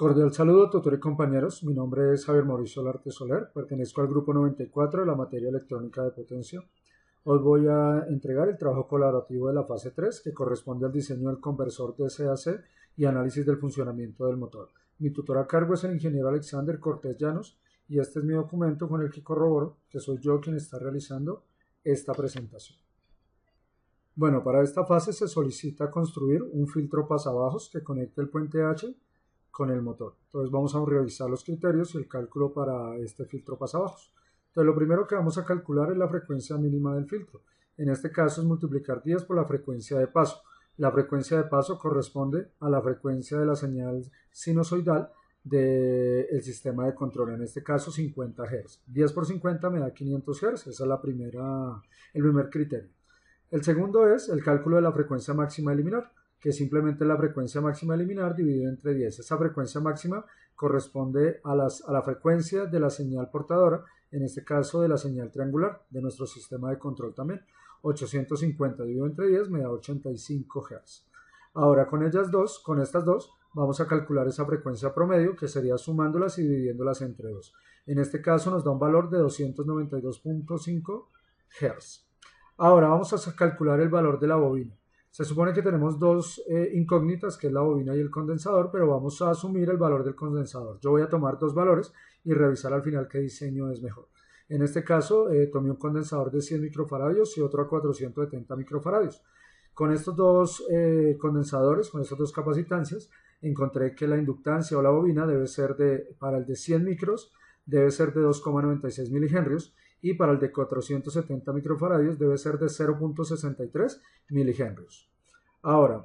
Cordial saludo, tutor y compañeros. Mi nombre es Javier Mauricio Larte Soler, pertenezco al grupo 94 de la materia electrónica de potencia. Hoy voy a entregar el trabajo colaborativo de la fase 3, que corresponde al diseño del conversor DCAC y análisis del funcionamiento del motor. Mi tutor a cargo es el ingeniero Alexander Cortés Llanos y este es mi documento con el que corroboro que soy yo quien está realizando esta presentación. Bueno, para esta fase se solicita construir un filtro pasabajos que conecte el puente H con el motor. Entonces vamos a revisar los criterios y el cálculo para este filtro pasabajos. Entonces lo primero que vamos a calcular es la frecuencia mínima del filtro. En este caso es multiplicar 10 por la frecuencia de paso. La frecuencia de paso corresponde a la frecuencia de la señal sinusoidal del sistema de control, en este caso 50 Hz. 10 por 50 me da 500 Hz, esa es el primer criterio. El segundo es el cálculo de la frecuencia máxima a eliminar, que simplemente la frecuencia máxima a eliminar dividida entre 10. Esa frecuencia máxima corresponde a la frecuencia de la señal portadora, en este caso de la señal triangular de nuestro sistema de control también. 850 dividido entre 10 me da 85 Hz. Ahora con estas dos, vamos a calcular esa frecuencia promedio, que sería sumándolas y dividiéndolas entre 2. En este caso nos da un valor de 292.5 Hz. Ahora vamos a calcular el valor de la bobina. Se supone que tenemos dos incógnitas, que es la bobina y el condensador, pero vamos a asumir el valor del condensador. Yo voy a tomar dos valores y revisar al final qué diseño es mejor. En este caso, tomé un condensador de 100 microfaradios y otro a 470 microfaradios. Con estos dos condensadores, con estas dos capacitancias, encontré que la inductancia o la bobina debe ser para el de 100 micros, debe ser de 2,96 milihenrios, y para el de 470 microfaradios debe ser de 0.63 milihenrios. Ahora,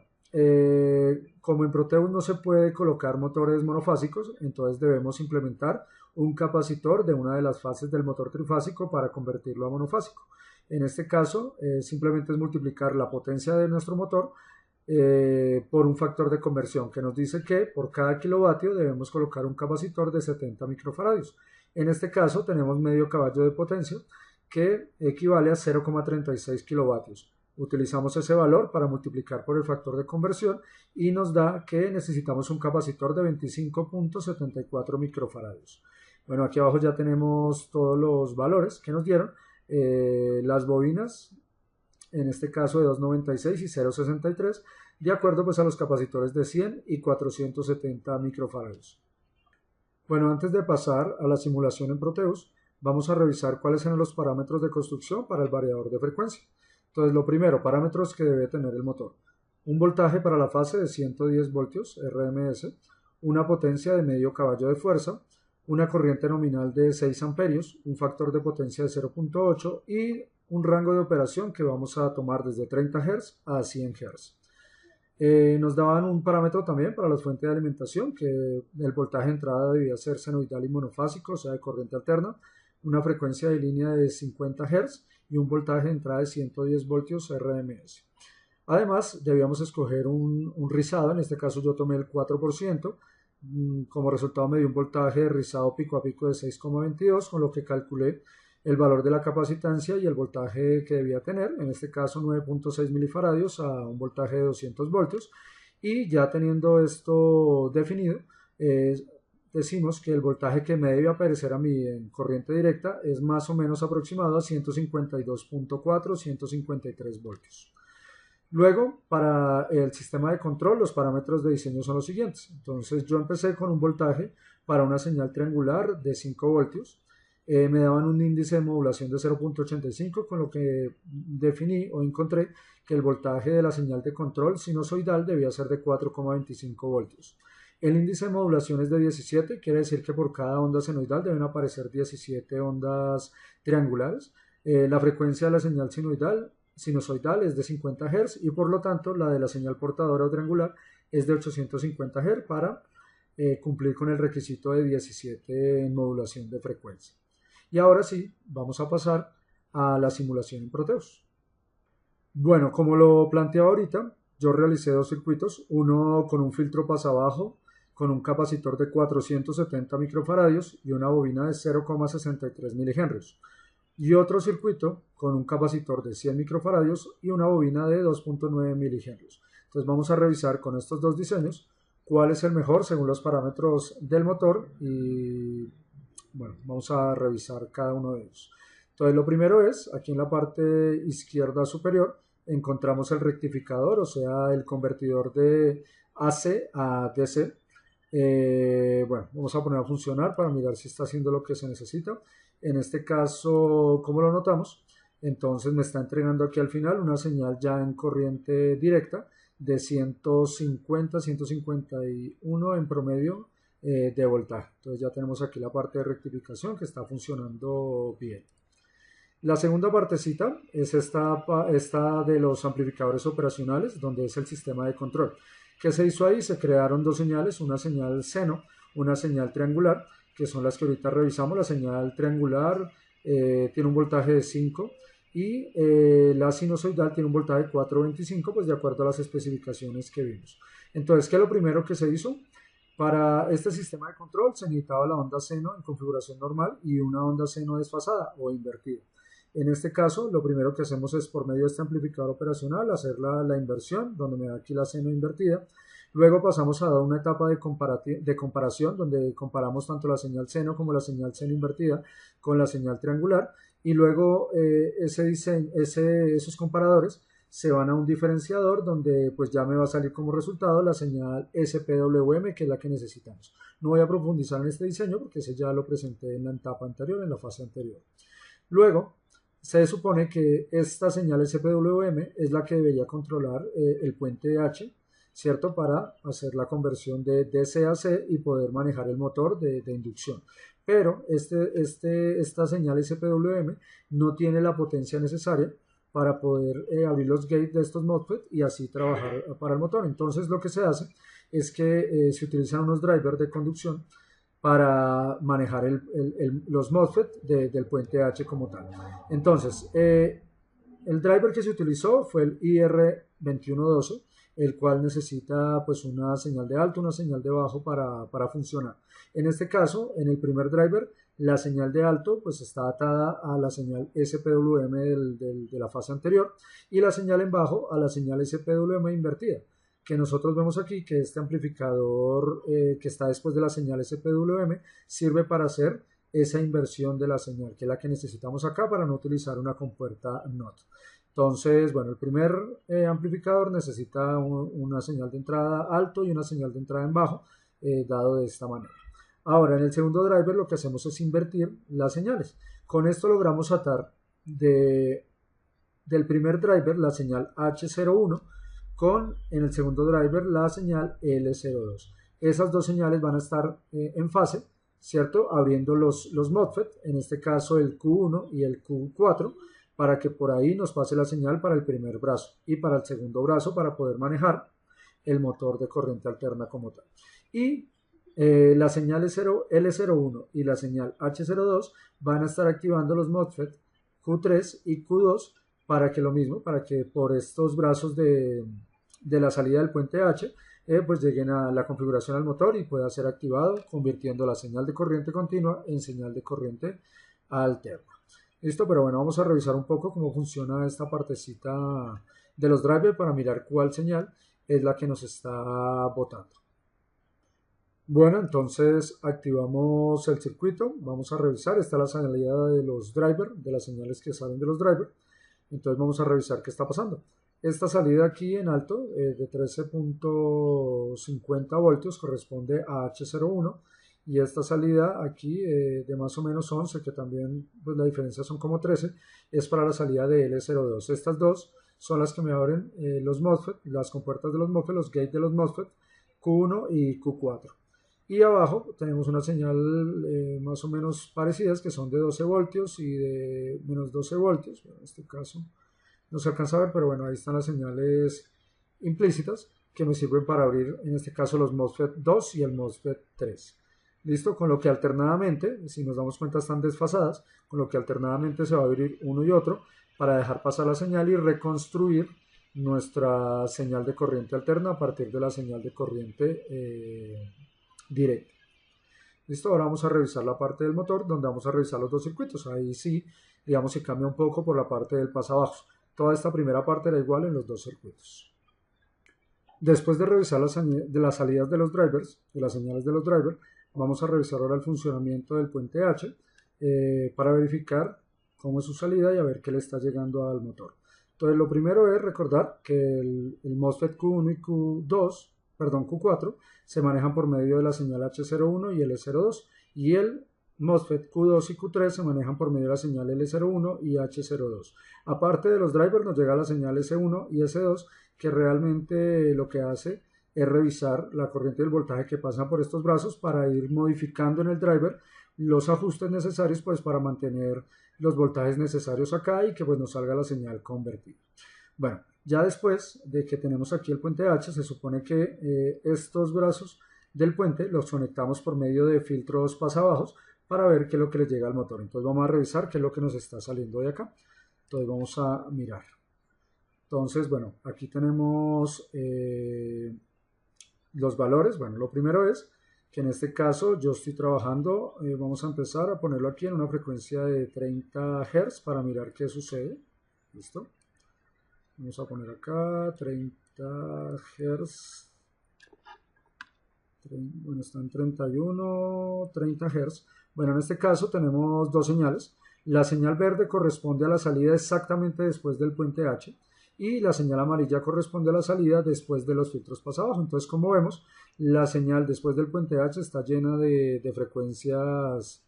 como en Proteus no se puede colocar motores monofásicos, entonces debemos implementar un capacitor de una de las fases del motor trifásico para convertirlo a monofásico. En este caso, simplemente es multiplicar la potencia de nuestro motor por un factor de conversión que nos dice que por cada kilovatio debemos colocar un capacitor de 70 microfaradios. En este caso tenemos medio caballo de potencia, que equivale a 0,36 kilovatios. Utilizamos ese valor para multiplicar por el factor de conversión y nos da que necesitamos un capacitor de 25.74 microfaradios. Bueno, aquí abajo ya tenemos todos los valores que nos dieron. Las bobinas, en este caso de 2,96 y 0,63, de acuerdo pues a los capacitores de 100 y 470 microfaradios. Bueno, antes de pasar a la simulación en Proteus, vamos a revisar cuáles eran los parámetros de construcción para el variador de frecuencia. Entonces, lo primero, parámetros que debe tener el motor. Un voltaje para la fase de 110 voltios RMS, una potencia de medio caballo de fuerza, una corriente nominal de 6 amperios, un factor de potencia de 0.8 y un rango de operación que vamos a tomar desde 30 Hz a 100 Hz. Nos daban un parámetro también para las fuentes de alimentación, que el voltaje de entrada debía ser senoidal y monofásico, o sea de corriente alterna, una frecuencia de línea de 50 Hz y un voltaje de entrada de 110 voltios RMS. Además, debíamos escoger un rizado, en este caso yo tomé el 4%, como resultado me dio un voltaje de rizado pico a pico de 6,22, con lo que calculé el valor de la capacitancia y el voltaje que debía tener, en este caso 9.6 milifaradios a un voltaje de 200 voltios, y ya teniendo esto definido, decimos que el voltaje que me debe aparecer a mí en corriente directa es más o menos aproximado a 152.4, 153 voltios. Luego, para el sistema de control, los parámetros de diseño son los siguientes. Entonces, yo empecé con un voltaje para una señal triangular de 5 voltios. Me daban un índice de modulación de 0.85, con lo que definí o encontré que el voltaje de la señal de control sinusoidal debía ser de 4,25 voltios. El índice de modulación es de 17, quiere decir que por cada onda senoidal deben aparecer 17 ondas triangulares. La frecuencia de la señal sinusoidal es de 50 Hz y por lo tanto la de la señal portadora o triangular es de 850 Hz para cumplir con el requisito de 17 en modulación de frecuencia. Y ahora sí, vamos a pasar a la simulación en Proteus. Bueno, como lo planteaba ahorita, yo realicé dos circuitos, uno con un filtro pasabajo con un capacitor de 470 microfaradios y una bobina de 0,63 milihenrios. Y otro circuito con un capacitor de 100 microfaradios y una bobina de 2.9 milihenrios. Entonces vamos a revisar con estos dos diseños cuál es el mejor según los parámetros del motor y bueno, vamos a revisar cada uno de ellos. Entonces lo primero es, aquí en la parte izquierda superior, encontramos el rectificador, o sea, el convertidor de AC a DC. Bueno, vamos a poner a funcionar para mirar si está haciendo lo que se necesita. En este caso, ¿cómo lo notamos? Entonces me está entregando aquí al final una señal ya en corriente directa de 150, 151 en promedio de voltaje. Entonces ya tenemos aquí la parte de rectificación que está funcionando bien. La segunda partecita es esta de los amplificadores operacionales, donde es el sistema de control. ¿Qué se hizo ahí? Se crearon dos señales, una señal seno, una señal triangular, que son las que ahorita revisamos. La señal triangular tiene un voltaje de 5 y la sinusoidal tiene un voltaje de 425, pues de acuerdo a las especificaciones que vimos. Entonces, ¿qué es lo primero que se hizo? Para este sistema de control se necesitaba la onda seno en configuración normal y una onda seno desfasada o invertida. En este caso, lo primero que hacemos es, por medio de este amplificador operacional, hacer la inversión, donde me da aquí la seno invertida. Luego pasamos a dar una etapa de comparación, donde comparamos tanto la señal seno como la señal seno invertida con la señal triangular. Y luego esos comparadores se van a un diferenciador donde pues ya me va a salir como resultado la señal SPWM, que es la que necesitamos. No voy a profundizar en este diseño porque ese ya lo presenté en la etapa anterior, en la fase anterior. Luego, se supone que esta señal SPWM es la que debería controlar el puente H, ¿cierto? Para hacer la conversión de DC a C y poder manejar el motor de inducción. Pero esta señal SPWM no tiene la potencia necesaria para poder abrir los gates de estos MOSFET y así trabajar para el motor. Entonces lo que se hace es que se utilizan unos drivers de conducción para manejar los MOSFET del puente H como tal. Entonces, el driver que se utilizó fue el IR2112, el cual necesita pues una señal de alto, una señal de bajo para funcionar. En este caso, en el primer driver, la señal de alto pues está atada a la señal SPWM de la fase anterior y la señal en bajo a la señal SPWM invertida, que nosotros vemos aquí que este amplificador que está después de la señal SPWM sirve para hacer esa inversión de la señal, que es la que necesitamos acá para no utilizar una compuerta NOT. Entonces, bueno, el primer amplificador necesita una señal de entrada alto y una señal de entrada en bajo, dado de esta manera. Ahora, en el segundo driver lo que hacemos es invertir las señales. Con esto logramos atar del primer driver la señal H01 con en el segundo driver la señal L02. Esas dos señales van a estar en fase, ¿cierto? Abriendo los MOSFET, en este caso el Q1 y el Q4, para que por ahí nos pase la señal para el primer brazo y para el segundo brazo para poder manejar el motor de corriente alterna como tal. Y la señal L01 y la señal H02 van a estar activando los MOSFET Q3 y Q2 para que lo mismo, para que por estos brazos de la salida del puente H pues lleguen a la configuración al motor y pueda ser activado, convirtiendo la señal de corriente continua en señal de corriente alterna. Listo, pero bueno, vamos a revisar un poco cómo funciona esta partecita de los drivers para mirar cuál señal es la que nos está botando. Bueno, entonces activamos el circuito, vamos a revisar, esta es la salida de los drivers, de las señales que salen de los drivers. Entonces vamos a revisar qué está pasando. Esta salida aquí en alto de 13.50 voltios corresponde a H01 y esta salida aquí de más o menos 11, que también pues la diferencia son como 13, es para la salida de L02. Estas dos son las que me abren los MOSFET, las compuertas de los MOSFET, los gates de los MOSFET, Q1 y Q4. Y abajo tenemos una señal más o menos parecidas que son de 12 voltios y de menos 12 voltios. En este caso no se alcanza a ver, pero bueno, ahí están las señales implícitas que me sirven para abrir en este caso los MOSFET 2 y el MOSFET 3. Listo, con lo que alternadamente, si nos damos cuenta están desfasadas, con lo que alternadamente se va a abrir uno y otro para dejar pasar la señal y reconstruir nuestra señal de corriente alterna a partir de la señal de corriente directa. Listo, ahora vamos a revisar la parte del motor donde vamos a revisar los dos circuitos. Ahí sí, digamos que cambia un poco por la parte del pasabajos. Toda esta primera parte era igual en los dos circuitos. Después de revisar las salidas de los drivers, de las señales de los drivers, vamos a revisar ahora el funcionamiento del puente H para verificar cómo es su salida y a ver qué le está llegando al motor. Entonces lo primero es recordar que el MOSFET Q1 y Q2, perdón, Q4 se manejan por medio de la señal H01 y L02 y el MOSFET Q2 y Q3 se manejan por medio de la señal L01 y H02. Aparte de los drivers nos llega la señal S1 y S2 que realmente lo que hace es revisar la corriente y el voltaje que pasan por estos brazos para ir modificando en el driver los ajustes necesarios pues para mantener los voltajes necesarios acá y que pues nos salga la señal convertida. Bueno, ya después de que tenemos aquí el puente H, se supone que estos brazos del puente los conectamos por medio de filtros pasabajos para ver qué es lo que le llega al motor. Entonces vamos a revisar qué es lo que nos está saliendo de acá. Entonces vamos a mirar. Entonces, bueno, aquí tenemos los valores. Bueno, lo primero es que en este caso yo estoy trabajando, vamos a empezar a ponerlo aquí en una frecuencia de 30 Hz para mirar qué sucede. ¿Listo? Vamos a poner acá 30 Hz. Bueno, están 31, 30 Hz. Bueno, en este caso tenemos dos señales. La señal verde corresponde a la salida exactamente después del puente H y la señal amarilla corresponde a la salida después de los filtros pasabajo. Entonces, como vemos, la señal después del puente H está llena de frecuencias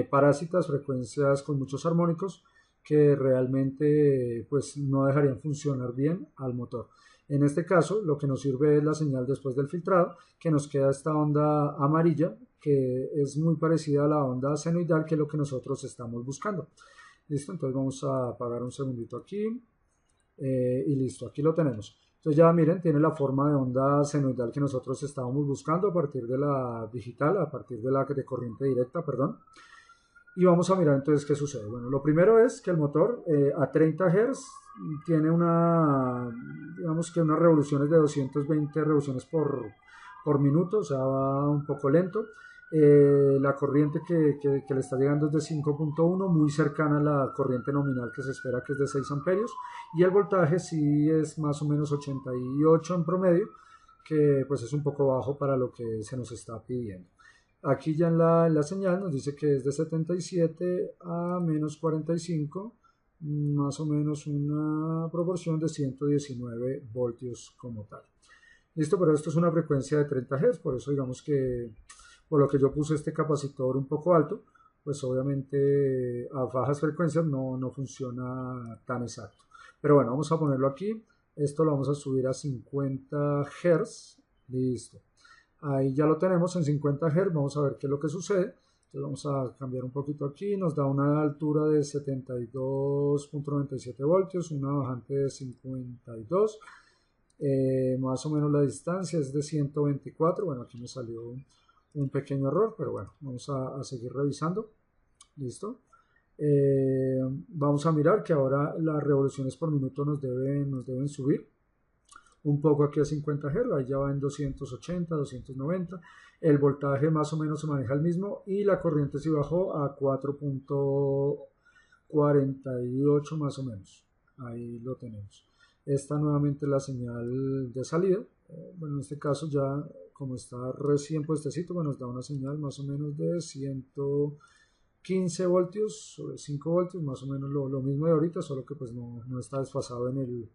parásitas, frecuencias con muchos armónicos que realmente pues no dejarían funcionar bien al motor. En este caso, lo que nos sirve es la señal después del filtrado, que nos queda esta onda amarilla, que es muy parecida a la onda senoidal, que es lo que nosotros estamos buscando. Listo, entonces vamos a apagar un segundito aquí. Y listo, aquí lo tenemos. Entonces ya miren, tiene la forma de onda senoidal que nosotros estábamos buscando a partir de la digital, a partir de la de corriente directa, perdón. Y vamos a mirar entonces qué sucede. Bueno, lo primero es que el motor a 30 Hz tiene digamos que unas revoluciones de 220 revoluciones por minuto, o sea, va un poco lento. La corriente que le está llegando es de 5.1, muy cercana a la corriente nominal que se espera que es de 6 amperios. Y el voltaje sí es más o menos 88 en promedio, que pues es un poco bajo para lo que se nos está pidiendo. Aquí ya en la señal nos dice que es de 77 a menos 45, más o menos una proporción de 119 voltios como tal. Listo, pero esto es una frecuencia de 30 Hz, por eso digamos que por lo que yo puse este capacitor un poco alto, pues obviamente a bajas frecuencias no funciona tan exacto. Pero bueno, vamos a ponerlo aquí. Esto lo vamos a subir a 50 Hz. Listo. Ahí ya lo tenemos en 50 Hz. Vamos a ver qué es lo que sucede. Entonces vamos a cambiar un poquito aquí. Nos da una altura de 72.97 voltios, una bajante de 52. Más o menos la distancia es de 124. Bueno, aquí me salió un pequeño error, pero bueno, vamos a seguir revisando. Listo. Vamos a mirar que ahora las revoluciones por minuto nos deben subir un poco aquí a 50 Hz, ahí ya va en 280, 290. El voltaje más o menos se maneja el mismo y la corriente sí bajó a 4.48 más o menos. Ahí lo tenemos. Esta nuevamente es la señal de salida. Bueno, en este caso ya como está recién puestecito, bueno, nos da una señal más o menos de 115 voltios sobre 5 voltios, más o menos lo mismo de ahorita, solo que pues no está desfasado en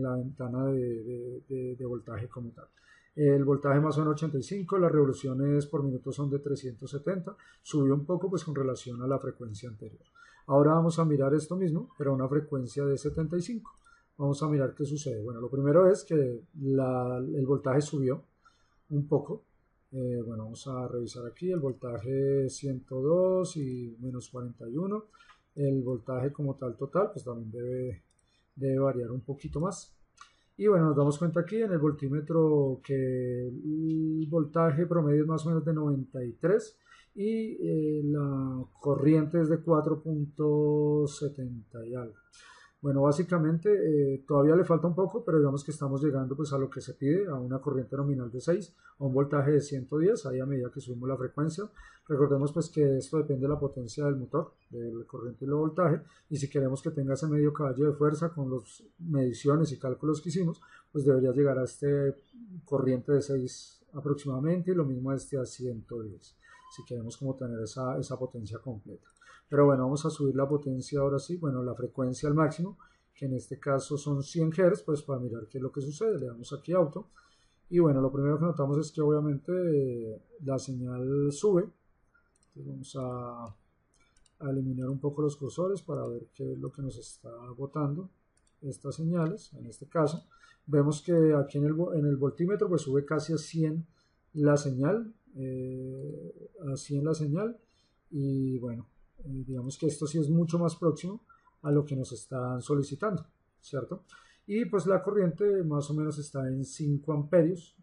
la ventana de voltaje como tal. El voltaje más o menos 85, las revoluciones por minuto son de 370, subió un poco pues con relación a la frecuencia anterior. Ahora vamos a mirar esto mismo, pero a una frecuencia de 75. Vamos a mirar qué sucede. Bueno, lo primero es que el voltaje subió un poco. Bueno, vamos a revisar aquí el voltaje 102 y menos 41. El voltaje como tal total pues también debe variar un poquito más. Y bueno, nos damos cuenta aquí en el voltímetro que el voltaje promedio es más o menos de 93 y la corriente es de 4.70 y algo. Bueno, básicamente todavía le falta un poco, pero digamos que estamos llegando pues a lo que se pide, a una corriente nominal de 6, a un voltaje de 110, ahí a medida que subimos la frecuencia. Recordemos pues que esto depende de la potencia del motor, del corriente y el voltaje, y si queremos que tenga ese medio caballo de fuerza con las mediciones y cálculos que hicimos, pues debería llegar a este corriente de 6 aproximadamente, y lo mismo a este a 110, si queremos como tener esa potencia completa. Pero bueno, vamos a subir la potencia ahora sí, bueno, la frecuencia al máximo, que en este caso son 100 Hz, pues para mirar qué es lo que sucede, le damos aquí auto. Y bueno, lo primero que notamos es que obviamente la señal sube. Entonces vamos a eliminar un poco los cursores para ver qué es lo que nos está botando estas señales. En este caso, vemos que aquí en el voltímetro pues sube casi a 100 la señal, y bueno, digamos que esto sí es mucho más próximo a lo que nos están solicitando, ¿cierto? Y pues la corriente más o menos está en 5 amperios,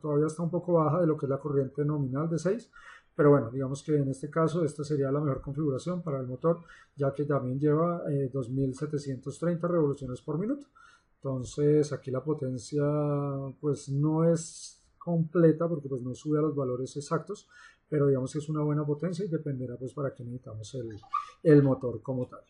todavía está un poco baja de lo que es la corriente nominal de 6, pero bueno, digamos que en este caso esta sería la mejor configuración para el motor, ya que también lleva 2730 revoluciones por minuto. Entonces aquí la potencia pues no es completa porque pues no sube a los valores exactos, pero digamos que es una buena potencia y dependerá pues para qué necesitamos el motor como tal.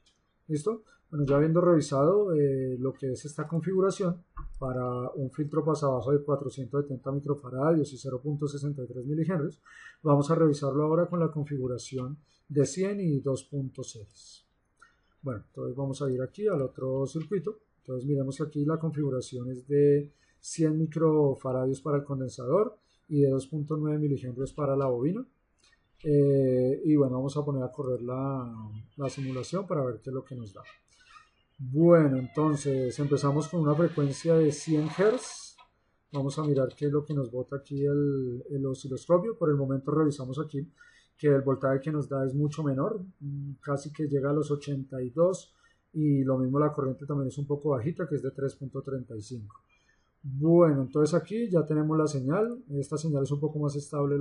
¿Listo? Bueno, ya habiendo revisado lo que es esta configuración para un filtro pasabajo de 470 microfaradios y 0.63 milihenrios, vamos a revisarlo ahora con la configuración de 100 y 2.6. Bueno, entonces vamos a ir aquí al otro circuito. Entonces miremos que aquí la configuración es de 100 microfaradios para el condensador y de 2.9 milihenrios para la bobina. Y bueno, vamos a poner a correr la simulación para ver qué es lo que nos da. Bueno, entonces empezamos con una frecuencia de 100 Hz. Vamos a mirar qué es lo que nos bota aquí el osciloscopio. Por el momento revisamos aquí que el voltaje que nos da es mucho menor, casi que llega a los 82, y lo mismo la corriente también es un poco bajita, que es de 3.35. Bueno, entonces aquí ya tenemos la señal. Esta señal es un poco más estable,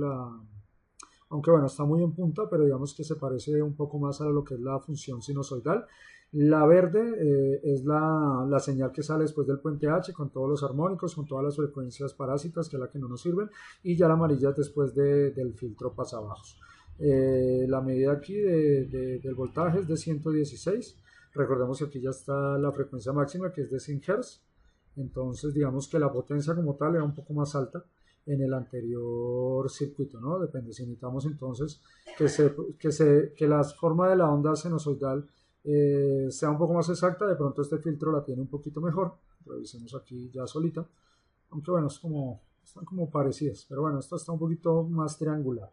aunque bueno, está muy en punta, pero digamos que se parece un poco más a lo que es la función sinusoidal. La verde es la señal que sale después del puente H con todos los armónicos, con todas las frecuencias parásitas, que es la que no nos sirven, y ya la amarilla es después del filtro pasabajos. La medida aquí del voltaje es de 116. Recordemos que aquí ya está la frecuencia máxima, que es de 100 Hz. Entonces digamos que la potencia como tal era un poco más alta en el anterior circuito, ¿no? Depende, si necesitamos entonces que la forma de la onda sinusoidal sea un poco más exacta, de pronto este filtro la tiene un poquito mejor. Revisemos aquí ya solita, aunque bueno, están como parecidas, pero bueno, esta está un poquito más triangular.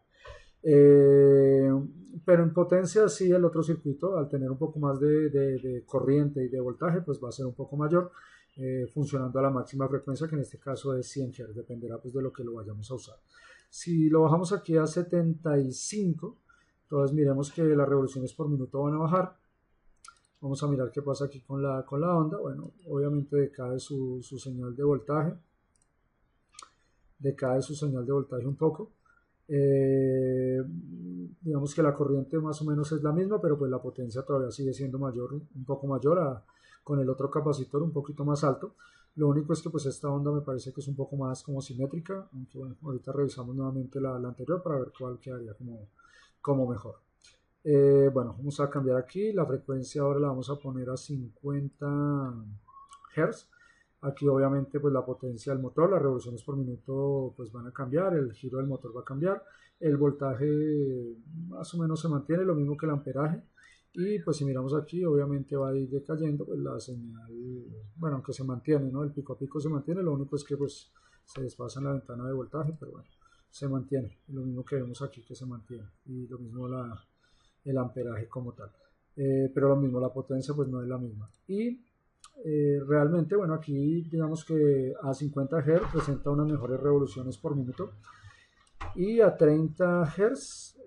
Pero en potencia sí, el otro circuito, al tener un poco más de corriente y de voltaje, pues va a ser un poco mayor, funcionando a la máxima frecuencia, que en este caso es 100 Hz, dependerá pues de lo que lo vayamos a usar. Si lo bajamos aquí a 75, entonces miremos que las revoluciones por minuto van a bajar. Vamos a mirar qué pasa aquí con la onda. Bueno, obviamente decae su señal de voltaje, un poco. Digamos que la corriente más o menos es la misma, pero pues la potencia todavía sigue siendo mayor, un poco mayor con el otro capacitor un poquito más alto. Lo único es que pues esta onda me parece que es un poco más como simétrica, aunque bueno, ahorita revisamos nuevamente la anterior para ver cuál quedaría como mejor. Bueno, vamos a cambiar aquí, la frecuencia ahora la vamos a poner a 50 Hz. Aquí obviamente pues la potencia del motor, las revoluciones por minuto pues van a cambiar, el giro del motor va a cambiar, el voltaje más o menos se mantiene, lo mismo que el amperaje, y pues si miramos aquí obviamente va a ir decayendo pues la señal, bueno, aunque se mantiene, ¿no? El pico a pico se mantiene, lo único es que pues se desfasa en la ventana de voltaje, pero bueno, se mantiene, lo mismo que vemos aquí que se mantiene, y lo mismo el amperaje como tal, pero lo mismo, la potencia pues no es la misma. Y realmente, bueno, aquí digamos que a 50 Hz presenta unas mejores revoluciones por minuto, y a 30 Hz,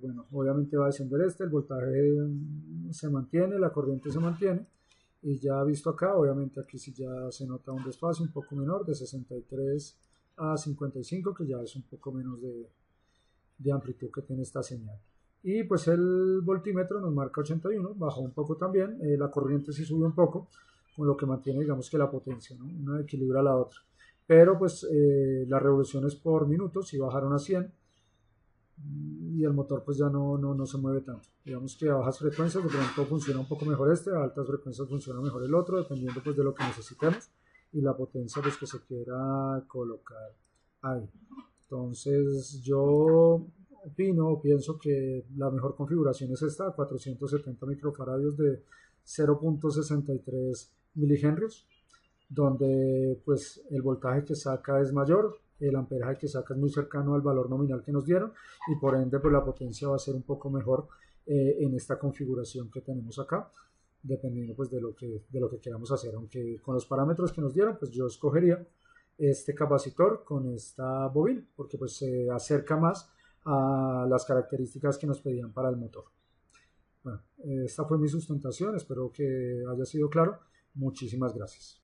bueno, obviamente va a descender el voltaje se mantiene, la corriente se mantiene, y ya visto acá, obviamente aquí sí ya se nota un desfase un poco menor, de 63 a 55, que ya es un poco menos de amplitud que tiene esta señal. Y pues el voltímetro nos marca 81, bajó un poco también, la corriente sí subió un poco, con lo que mantiene digamos que la potencia, ¿no? Una equilibra a la otra. Pero pues las revoluciones por minuto sí bajaron a 100 y el motor pues ya no se mueve tanto. Digamos que a bajas frecuencias de pronto funciona un poco mejor este, a altas frecuencias funciona mejor el otro, dependiendo pues de lo que necesitemos y la potencia pues que se quiera colocar ahí. Entonces yo opino o pienso que la mejor configuración es esta, 470 microfaradios de 0.63 milihenrios, donde pues el voltaje que saca es mayor, el amperaje que saca es muy cercano al valor nominal que nos dieron y por ende pues la potencia va a ser un poco mejor en esta configuración que tenemos acá, dependiendo pues de lo que queramos hacer, aunque con los parámetros que nos dieron pues yo escogería este capacitor con esta bobina porque pues se acerca más a las características que nos pedían para el motor. Bueno, esta fue mi sustentación, espero que haya sido claro. Muchísimas gracias.